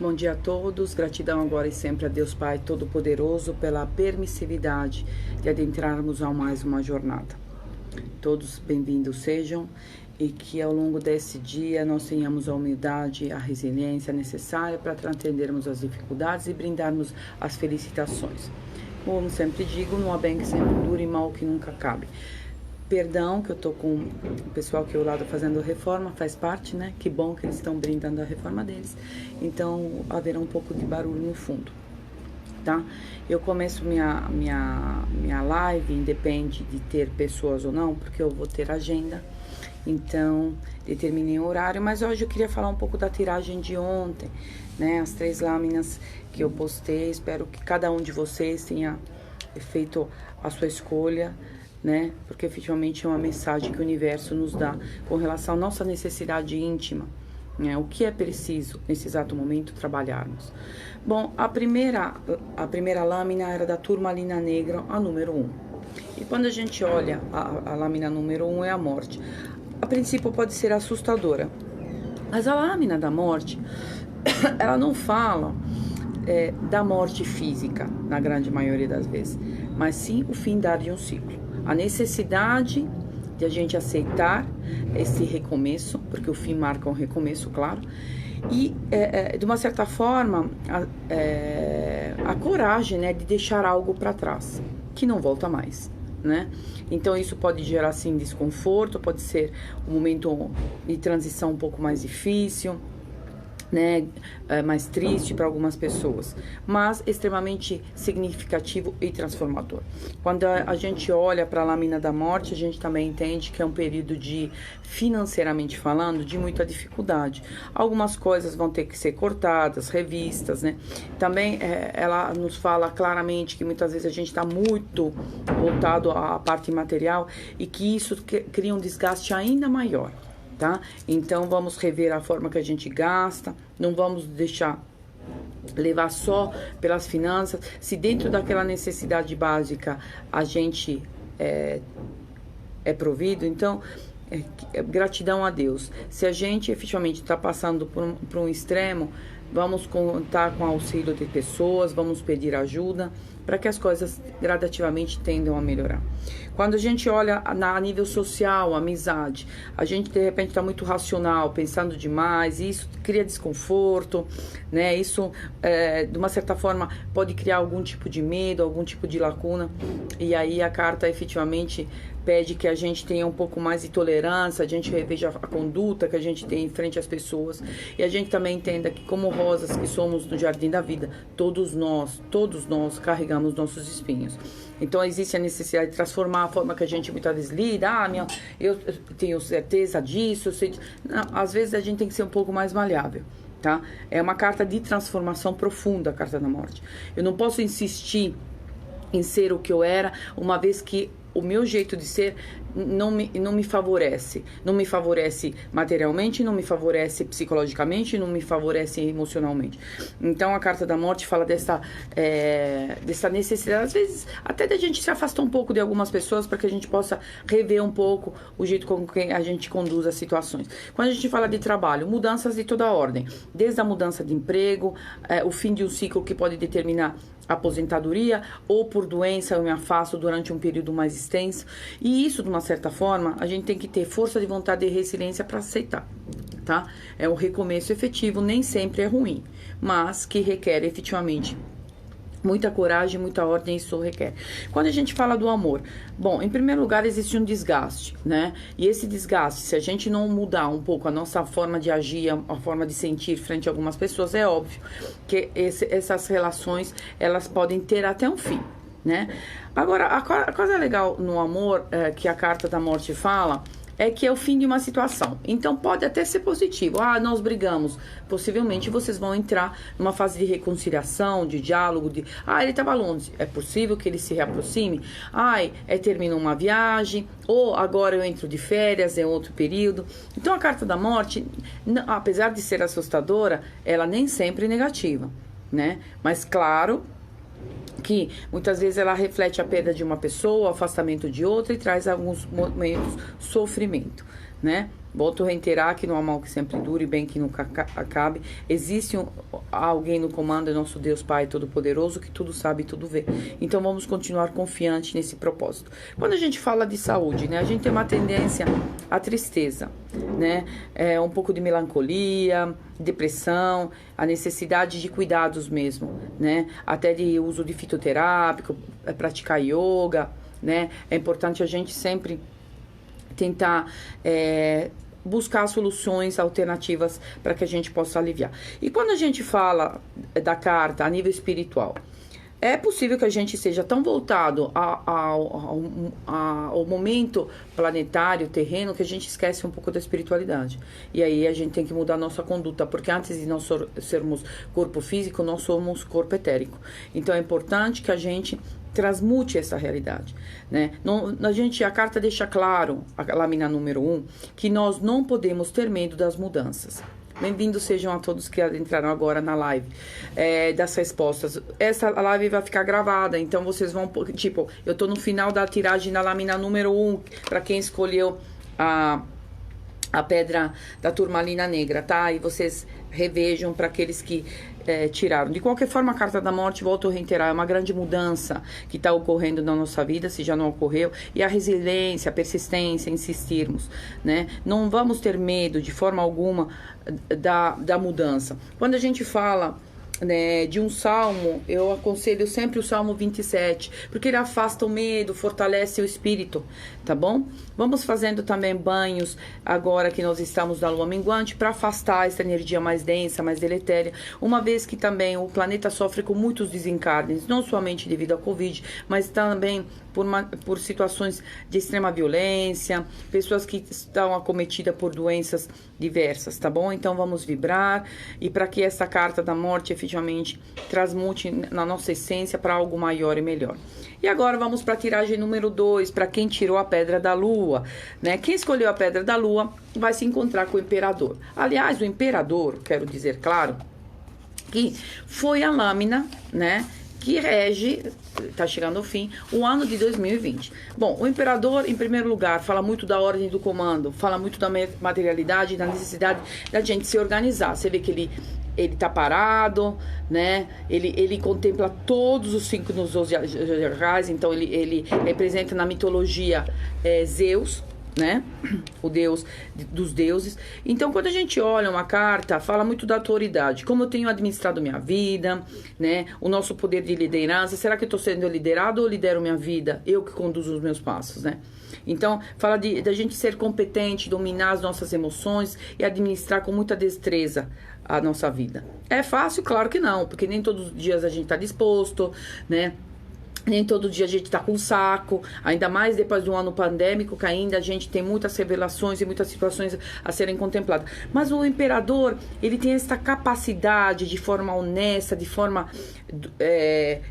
Bom dia a todos, gratidão agora e sempre a Deus Pai Todo-Poderoso pela permissividade de adentrarmos a mais uma jornada. Todos bem-vindos sejam e que ao longo desse dia nós tenhamos a humildade, a resiliência necessária para atendermos as dificuldades e brindarmos as felicitações. Como sempre digo, não há bem que sempre dure e mal que nunca acabe. Perdão que eu tô com o pessoal aqui ao lado fazendo reforma, faz parte, né? Que bom que eles estão brindando a reforma deles. Então, haverá um pouco de barulho no fundo, tá? Eu começo minha live, independe de ter pessoas ou não, porque eu vou ter agenda. Então, determinei o horário, mas hoje eu queria falar um pouco da tiragem de ontem, né? As 3 lâminas que eu postei, espero que cada um de vocês tenha feito a sua escolha, né? Porque efetivamente é uma mensagem que o universo nos dá com relação à nossa necessidade íntima, né? O que é preciso nesse exato momento trabalharmos. Bom, a primeira lâmina era da turmalina negra, a número 1. E quando a gente olha a lâmina número 1 é a morte. A princípio pode ser assustadora, mas a lâmina da morte, ela não fala da morte física, na grande maioria das vezes, mas sim o findar de um ciclo. A necessidade de a gente aceitar esse recomeço, porque o fim marca um recomeço, claro, e de uma certa forma a coragem, né, de deixar algo para trás, que não volta mais, né? Então isso pode gerar sim desconforto, pode ser um momento de transição um pouco mais difícil, né, mais triste para algumas pessoas, mas extremamente significativo e transformador. Quando a gente olha para a lâmina da morte, a gente também entende que é um período de, financeiramente falando, de muita dificuldade. Algumas coisas vão ter que ser cortadas, revistas, né? Também ela nos fala claramente que muitas vezes a gente está muito voltado à parte material e que isso cria um desgaste ainda maior. Tá? Então vamos rever a forma que a gente gasta, não vamos deixar levar só pelas finanças. Se dentro daquela necessidade básica a gente é provido, então gratidão a Deus. Se a gente efetivamente está passando por um extremo, vamos contar com o auxílio de pessoas, vamos pedir ajuda para que as coisas gradativamente tendam a melhorar. Quando a gente olha a nível social, amizade, a gente de repente está muito racional, pensando demais, e isso cria desconforto, né? Isso, de uma certa forma, pode criar algum tipo de medo, algum tipo de lacuna, e aí a carta efetivamente pede que a gente tenha um pouco mais de tolerância, a gente reveja a conduta que a gente tem em frente às pessoas, e a gente também entenda que como rosas que somos no jardim da vida, todos nós carregamos nossos espinhos. Então existe a necessidade de transformar a forma que a gente muitas vezes lida. Eu tenho certeza disso, Não, às vezes a gente tem que ser um pouco mais maleável, tá? É uma carta de transformação profunda, a carta da morte. Eu não posso insistir em ser o que eu era, uma vez que o meu jeito de ser não me favorece. Não me favorece materialmente, não me favorece psicologicamente, não me favorece emocionalmente. Então a carta da morte fala dessa necessidade, às vezes até da gente se afastar um pouco de algumas pessoas para que a gente possa rever um pouco o jeito com que a gente conduz as situações. Quando a gente fala de trabalho, mudanças de toda a ordem, desde a mudança de emprego, o fim de um ciclo que pode determinar aposentadoria, ou por doença eu me afasto durante um período mais extenso, e isso de uma certa forma a gente tem que ter força de vontade e resiliência para aceitar, tá? É um recomeço efetivo, nem sempre é ruim, mas que requer efetivamente muita coragem, muita ordem, isso requer. Quando a gente fala do amor, bom, em primeiro lugar existe um desgaste, né? E esse desgaste, se a gente não mudar um pouco a nossa forma de agir, a forma de sentir frente a algumas pessoas, é óbvio que essas relações, elas podem ter até um fim, né? Agora, a coisa legal no amor, que a carta da morte fala, é que é o fim de uma situação. Então pode até ser positivo. Nós brigamos. Possivelmente vocês vão entrar numa fase de reconciliação, de diálogo, ele estava longe. É possível que ele se reaproxime. Termina uma viagem, ou agora eu entro de férias, é outro período. Então a carta da morte, apesar de ser assustadora, ela nem sempre é negativa, né? Mas claro que muitas vezes ela reflete a perda de uma pessoa, o afastamento de outra e traz alguns momentos sofrimento, né? Volto a reiterar que não há mal que sempre dure, bem que nunca acabe. Existe alguém no comando, é nosso Deus Pai Todo-Poderoso, que tudo sabe e tudo vê. Então vamos continuar confiantes nesse propósito. Quando a gente fala de saúde, né, a gente tem uma tendência à tristeza, né, um pouco de melancolia, depressão, a necessidade de cuidados mesmo, né, até de uso de fitoterápico, praticar yoga, né. É importante a gente sempre tentar buscar soluções alternativas para que a gente possa aliviar. E quando a gente fala da carta a nível espiritual, é possível que a gente seja tão voltado ao momento planetário, terreno, que a gente esquece um pouco da espiritualidade. E aí a gente tem que mudar a nossa conduta, porque antes de nós sermos corpo físico, nós somos corpo etérico. Então é importante que a gente transmute essa realidade, né? Não, a carta deixa claro, a lâmina número 1, que nós não podemos ter medo das mudanças. Bem-vindos sejam a todos que entraram agora na live das respostas. Essa live vai ficar gravada, então vocês vão, tipo, eu tô no final da tiragem na lâmina número 1, para quem escolheu a pedra da turmalina negra, tá? E vocês revejam para aqueles que tiraram. De qualquer forma, a carta da morte, volto a reiterar, é uma grande mudança que está ocorrendo na nossa vida, se já não ocorreu, e a resiliência, a persistência, insistirmos, né? Não vamos ter medo de forma alguma da mudança. Quando a gente fala, né, de um salmo, eu aconselho sempre o Salmo 27, porque ele afasta o medo, fortalece o espírito, tá bom? Vamos fazendo também banhos, agora que nós estamos na lua minguante, para afastar essa energia mais densa, mais deletéria, uma vez que também o planeta sofre com muitos desencarnes, não somente devido ao Covid, mas também por situações de extrema violência, pessoas que estão acometidas por doenças diversas, tá bom? Então vamos vibrar, e para que essa carta da morte efetivamente transmute na nossa essência para algo maior e melhor. E agora vamos para a tiragem número 2, para quem tirou a pedra da lua, né? Quem escolheu a pedra da lua vai se encontrar com o imperador. Aliás, o imperador, quero dizer, claro, que foi a lâmina, né, que rege, está chegando ao fim, o ano de 2020. Bom, o imperador, em primeiro lugar, fala muito da ordem do comando, fala muito da materialidade, da necessidade da gente se organizar. Você vê que ele tá parado, né? Ele contempla todos os signos zodiacais, então ele representa na mitologia Zeus, né? O deus dos deuses. Então, quando a gente olha uma carta, fala muito da autoridade, como eu tenho administrado minha vida, né? O nosso poder de liderança. Será que eu estou sendo liderado ou lidero minha vida? Eu que conduzo os meus passos, né? Então, fala da gente ser competente, dominar as nossas emoções e administrar com muita destreza a nossa vida. É fácil? Claro que não, porque nem todos os dias a gente está disposto, né? Nem todo dia a gente tá com saco, ainda mais depois de um ano pandêmico, que ainda a gente tem muitas revelações e muitas situações a serem contempladas. Mas o imperador, ele tem essa capacidade de forma honesta, de forma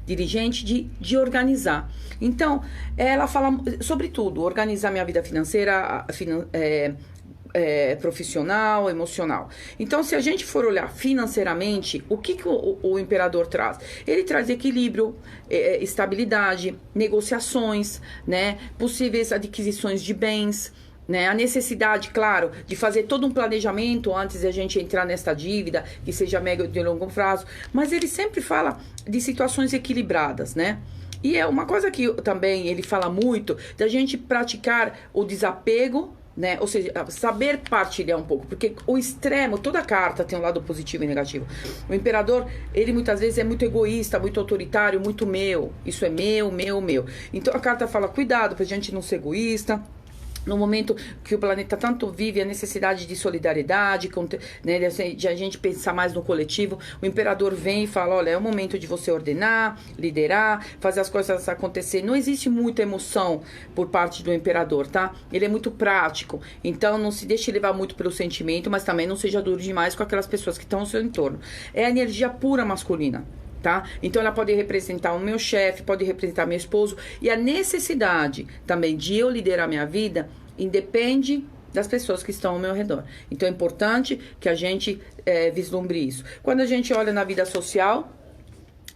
dirigente, de organizar. Então, ela fala sobre tudo, organizar minha vida financeira, profissional, emocional. Então, se a gente for olhar financeiramente, o que o imperador traz? Ele traz equilíbrio, estabilidade, negociações, né? Possíveis adquisições de bens, né? A necessidade, claro, de fazer todo um planejamento antes de a gente entrar nesta dívida, que seja médio de longo prazo, mas ele sempre fala de situações equilibradas, né? E é uma coisa que também ele fala muito, da gente praticar o desapego, né? Ou seja, saber partilhar um pouco, porque o extremo, toda carta tem um lado positivo e negativo. O imperador, ele muitas vezes é muito egoísta, muito autoritário, muito meu. Isso é meu, meu, meu. Então a carta fala, cuidado pra gente não ser egoísta. No momento que o planeta tanto vive a necessidade de solidariedade, né, de a gente pensar mais no coletivo, o imperador vem e fala, olha, é o momento de você ordenar, liderar, fazer as coisas acontecer. Não existe muita emoção por parte do imperador, tá? Ele é muito prático, então não se deixe levar muito pelo sentimento, mas também não seja duro demais com aquelas pessoas que estão ao seu entorno. É a energia pura masculina. Tá? Então ela pode representar o meu chefe, pode representar meu esposo, e a necessidade também de eu liderar minha vida independe das pessoas que estão ao meu redor. Então é importante que a gente vislumbre isso. Quando a gente olha na vida social,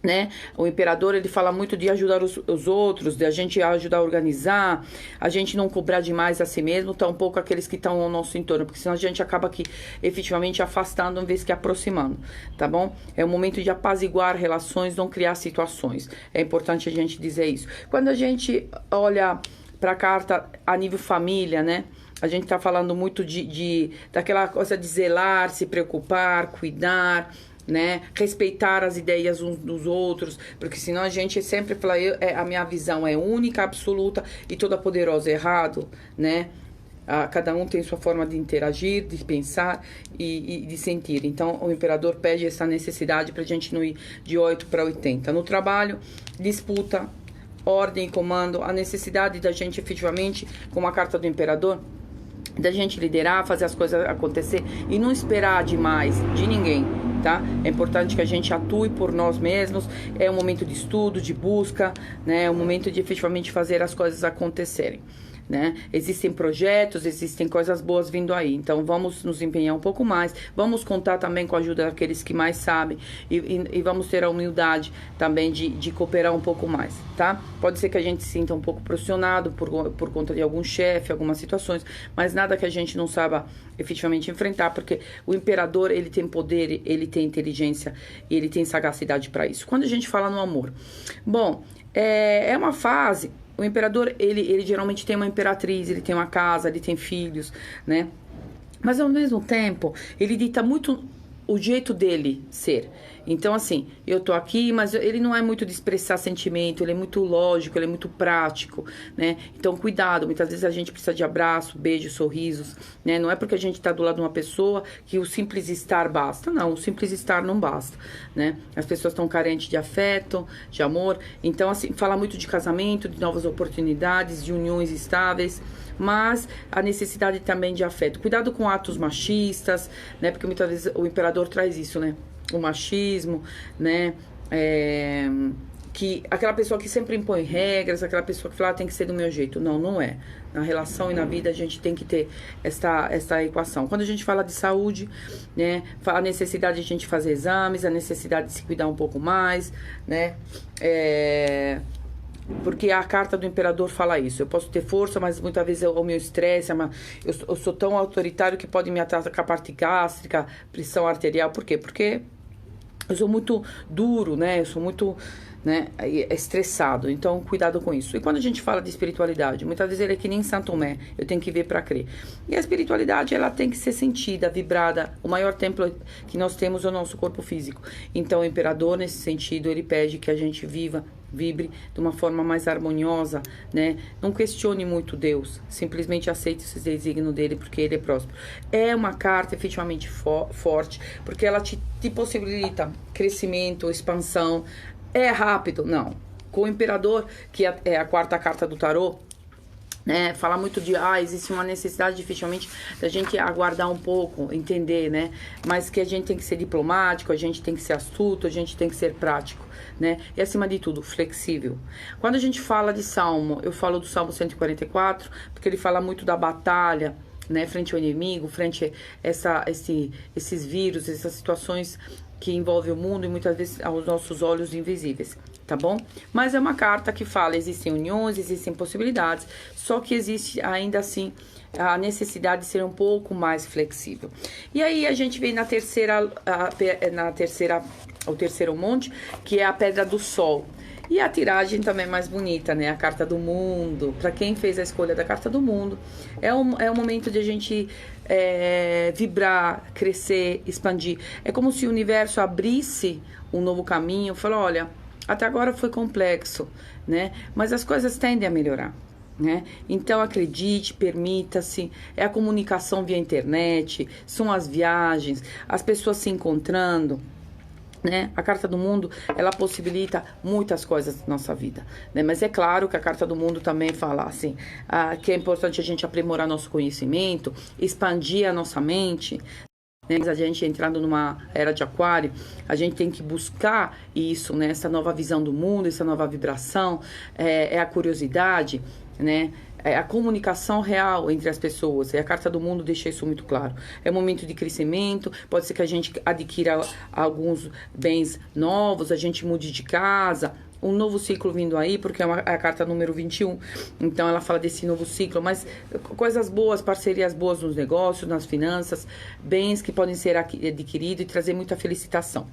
né? O imperador, ele fala muito de ajudar os outros, de a gente ajudar a organizar, a gente não cobrar demais a si mesmo, tampouco aqueles que estão ao nosso entorno, porque senão a gente acaba aqui efetivamente afastando em vez que aproximando, tá bom? É o momento de apaziguar relações, não criar situações. É importante a gente dizer isso. Quando a gente olha para a carta a nível família, né? A gente tá falando muito daquela coisa de zelar, se preocupar, cuidar, né? Respeitar as ideias uns dos outros, porque senão a gente sempre fala, a minha visão é única, absoluta e toda poderosa. Errado, né? Cada um tem sua forma de interagir, de pensar e de sentir. Então, o imperador pede essa necessidade para a gente não ir de 8 para 80. No trabalho, disputa, ordem e comando, a necessidade da gente efetivamente, como a carta do imperador, da gente liderar, fazer as coisas acontecer e não esperar demais de ninguém, tá? É importante que a gente atue por nós mesmos, é um momento de estudo, de busca, né? É um momento de efetivamente fazer as coisas acontecerem, né? Existem projetos, existem coisas boas vindo aí, então vamos nos empenhar um pouco mais, vamos contar também com a ajuda daqueles que mais sabem e vamos ter a humildade também de cooperar um pouco mais, tá? Pode ser que a gente se sinta um pouco pressionado por conta de algum chefe, algumas situações, mas nada que a gente não saiba efetivamente enfrentar, porque o imperador, ele tem poder, ele tem inteligência e ele tem sagacidade para isso. Quando a gente fala no amor, bom, é uma fase. O imperador, ele geralmente tem uma imperatriz, ele tem uma casa, ele tem filhos, né? Mas ao mesmo tempo, ele dita muito o jeito dele ser. Então, assim, eu tô aqui, mas ele não é muito de expressar sentimento, ele é muito lógico, ele é muito prático, né? Então, cuidado, muitas vezes a gente precisa de abraço, beijo, sorrisos, né? Não é porque a gente tá do lado de uma pessoa que o simples estar basta. Não, o simples estar não basta, né? As pessoas estão carentes de afeto, de amor. Então, assim, fala muito de casamento, de novas oportunidades, de uniões estáveis, mas a necessidade também de afeto. Cuidado com atos machistas, né? Porque muitas vezes o imperador traz isso, né? O machismo, né? Que aquela pessoa que sempre impõe regras, aquela pessoa que fala, tem que ser do meu jeito. Não, não é. Na relação e na vida a gente tem que ter essa equação. Quando a gente fala de saúde, né? A necessidade de a gente fazer exames, a necessidade de se cuidar um pouco mais, né? Porque a carta do imperador fala isso. Eu posso ter força, mas muitas vezes o meu estresse, eu sou tão autoritário que pode me atacar a parte gástrica, pressão arterial. Por quê? Porque eu sou muito duro, né? Eu sou muito, né, estressado. Então, cuidado com isso. E quando a gente fala de espiritualidade, muitas vezes ele é que nem Santo Tomé. Eu tenho que ver para crer. E a espiritualidade, ela tem que ser sentida, vibrada. O maior templo que nós temos é o nosso corpo físico. Então, o imperador, nesse sentido, ele pede que a gente vibre de uma forma mais harmoniosa, né? Não questione muito Deus, simplesmente aceite esse desígnio dele, porque ele é próspero. É uma carta efetivamente forte, porque ela te possibilita crescimento, expansão. É rápido? Não. Com o imperador, que é a quarta carta do tarô, né, fala muito de, existe uma necessidade efetivamente da gente aguardar um pouco, entender, né, mas que a gente tem que ser diplomático, a gente tem que ser astuto, a gente tem que ser prático, né, e acima de tudo, flexível. Quando a gente fala de Salmo, eu falo do Salmo 144, porque ele fala muito da batalha, né, frente ao inimigo, frente a esses vírus, essas situações que envolvem o mundo e muitas vezes aos nossos olhos invisíveis, tá bom? Mas é uma carta que fala, existem uniões, existem possibilidades, só que existe ainda assim a necessidade de ser um pouco mais flexível. E aí a gente vem o terceiro monte, que é a pedra do sol. E a tiragem também é mais bonita, né? A carta do mundo. Para quem fez a escolha da carta do mundo, é um momento de a gente vibrar, crescer, expandir. É como se o universo abrisse um novo caminho. Falou, olha, até agora foi complexo, né? Mas as coisas tendem a melhorar, né? Então acredite, permita-se. É a comunicação via internet, são as viagens, as pessoas se encontrando, né? A carta do mundo, ela possibilita muitas coisas na nossa vida, né? Mas é claro que a carta do mundo também fala assim, que é importante a gente aprimorar nosso conhecimento, expandir a nossa mente, né? Mas a gente entrando numa era de aquário, a gente tem que buscar isso, né? Essa nova visão do mundo, essa nova vibração, é a curiosidade, né? a comunicação real entre as pessoas. E a Carta do Mundo deixa isso muito claro. É um momento de crescimento, pode ser que a gente adquira alguns bens novos, a gente mude de casa, um novo ciclo vindo aí, porque é a carta número 21, então ela fala desse novo ciclo, mas coisas boas, parcerias boas nos negócios, nas finanças, bens que podem ser adquiridos e trazer muita felicitação.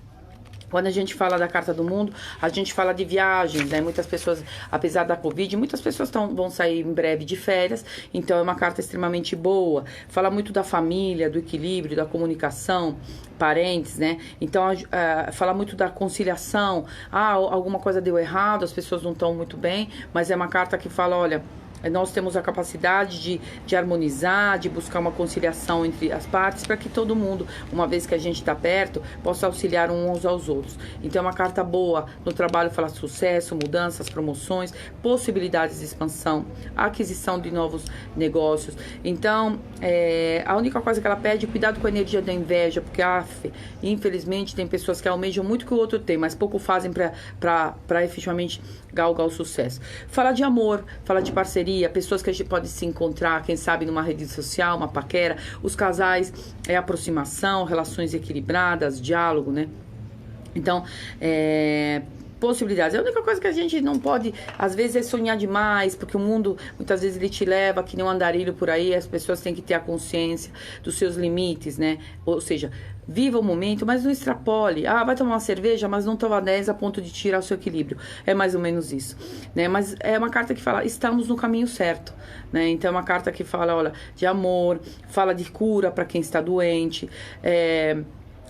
Quando a gente fala da Carta do Mundo, a gente fala de viagens, né? Muitas pessoas, apesar da Covid, muitas pessoas vão sair em breve de férias, então é uma carta extremamente boa. Fala muito da família, do equilíbrio, da comunicação, parentes, né? Então, fala muito da conciliação. Alguma coisa deu errado, as pessoas não estão muito bem, mas é uma carta que fala, olha, nós temos a capacidade de harmonizar, de buscar uma conciliação entre as partes, para que todo mundo, uma vez que a gente está perto, possa auxiliar uns aos outros. Então é uma carta boa no trabalho, fala sucesso, mudanças, promoções, possibilidades de expansão, aquisição de novos negócios. Então, a única coisa que ela pede é cuidado com a energia da inveja, porque infelizmente tem pessoas que almejam muito que o outro tem, mas pouco fazem para efetivamente galgar o sucesso. Fala de amor, fala de parceria, pessoas que a gente pode se encontrar, quem sabe numa rede social, uma paquera. Os casais, aproximação, relações equilibradas, diálogo, né? Então, possibilidades. A única coisa que a gente não pode, às vezes, é sonhar demais, porque o mundo, muitas vezes, ele te leva que nem um andarilho por aí, as pessoas têm que ter a consciência dos seus limites, né? Ou seja, viva o momento, mas não extrapole. Vai tomar uma cerveja, mas não toma 10 a ponto de tirar o seu equilíbrio. É mais ou menos isso, né? Mas é uma carta que fala, estamos no caminho certo, né? Então é uma carta que fala, olha, de amor, fala de cura para quem está doente,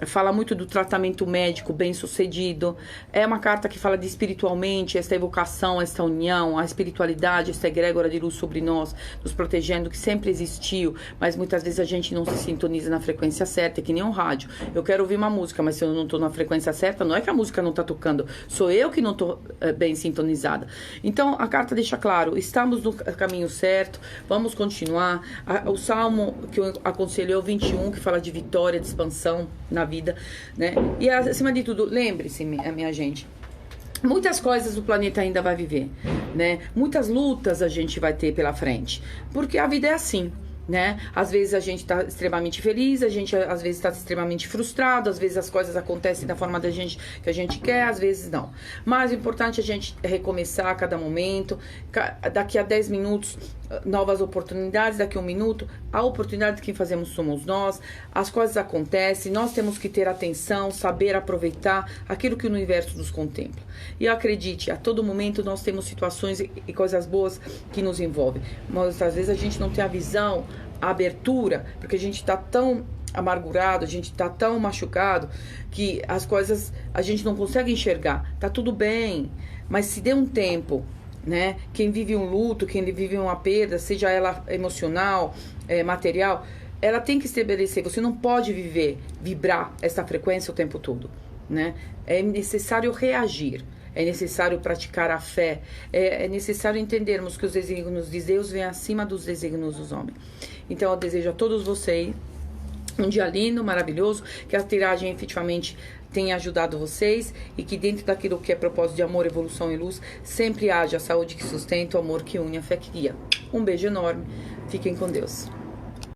fala muito do tratamento médico bem sucedido. É uma carta que fala de espiritualmente, esta evocação, esta união, a espiritualidade, esta egrégora de luz sobre nós, nos protegendo, que sempre existiu, mas muitas vezes a gente não se sintoniza na frequência certa, é que nem um rádio. Eu quero ouvir uma música, mas se eu não estou na frequência certa, não é que a música não está tocando, sou eu que não estou bem sintonizada. Então a carta deixa claro, estamos no caminho certo, vamos continuar. O salmo que eu aconselho é o 21, que fala de vitória, de expansão na vida, né? E acima de tudo, lembre-se, minha gente, muitas coisas o planeta ainda vai viver, né? Muitas lutas a gente vai ter pela frente, porque a vida é assim, né? Às vezes a gente tá extremamente feliz, a gente às vezes tá extremamente frustrado, às vezes as coisas acontecem da forma que a gente quer, às vezes não. Mas o importante é a gente recomeçar a cada momento, daqui a 10 minutos, novas oportunidades, daqui a 1 minuto, a oportunidade que fazemos somos nós, as coisas acontecem, nós temos que ter atenção, saber aproveitar aquilo que o universo nos contempla. E acredite, a todo momento nós temos situações e coisas boas que nos envolvem, mas às vezes a gente não tem a visão, a abertura, porque a gente está tão amargurado, a gente está tão machucado que as coisas a gente não consegue enxergar. Tá tudo bem, mas se dê um tempo, né? Quem vive um luto, quem vive uma perda, seja ela emocional, material, ela tem que estabelecer. Você não pode vibrar essa frequência o tempo todo, né? É necessário reagir. É necessário praticar a fé. É necessário entendermos que os desígnios de Deus vêm acima dos desígnios dos homens. Então eu desejo a todos vocês um dia lindo, maravilhoso, que a tiragem efetivamente tenha ajudado vocês e que dentro daquilo que é propósito de amor, evolução e luz, sempre haja a saúde que sustenta, o amor que une, a fé que guia. Um beijo enorme. Fiquem com Deus.